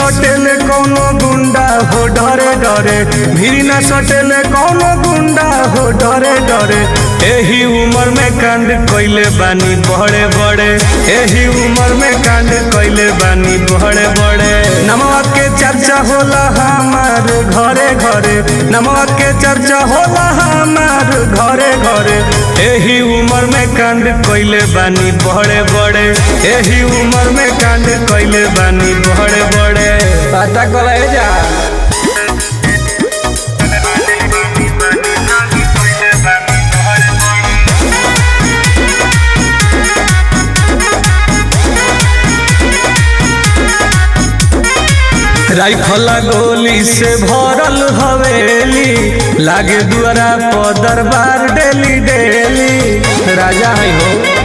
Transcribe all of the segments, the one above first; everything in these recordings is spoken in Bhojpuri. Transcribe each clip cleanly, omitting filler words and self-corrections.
सटेले कौनो गुंडा हो डरे डरे, भीरी न सटेले कौनो गुंडा हो डरे डरे। एही उम्र में कांड कइले बानी बड़े बड़े, एही उम्र में कांड कइले बानी बड़े बड़े। नमवा के चर्चा होला हमार घरे घरे, नमवा के चर्चा होला हमार घरे घरे। एही उम्र में कांड कइले बानी बड़े बड़े, एही उम्र में कांड कइले बानी बड़े बड़े। पता कले जा राइफल गोली से भरल हवेली, लागे दुआरा पर दरबार डेली डेली। राजा है हो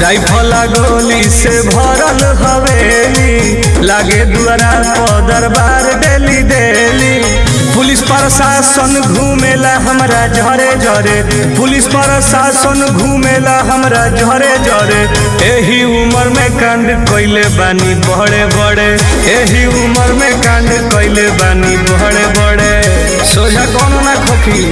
राइफल गोली से भरल हवेली, लागे दुआरा पर दरबार डेली डेली। पुलिस प्रशासन घूमेला हमरा झरे झरे, पुलिस प्रशासन घूमेला हमरा झरे झरे। एही उम्र में कांड कइले बानी बड़े बड़े, एही उम्र में कांड कइले बानी बड़े बड़े। सोझा कौन ना खोखी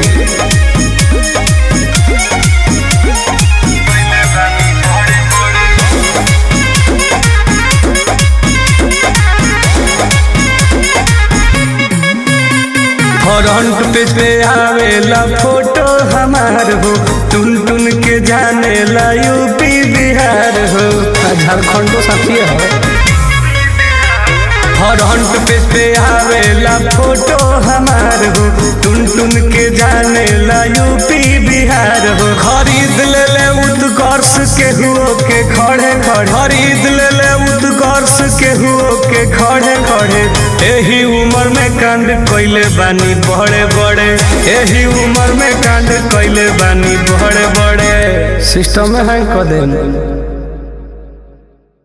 फ्रंट पेज पे आवेला फोटो हमार हो, टुन टुन के जानेला यूपी बिहार हो। झारखंडो साथी है। फ्रंट पेज पे आवेला फोटो हमार हो, टुन टुन के जानेला यूपी बिहार हो। खरीद ले उत्कर्ष के हुओ के खड़े खड़े, खरीद ले उत्कर्ष के हुओ के खड़े खड़े। एही उम्र में कांड कइले बानी बड़े बड़े, एही उम्र में कांड कइले बानी बड़े बड़े। सिस्टम में है कदम।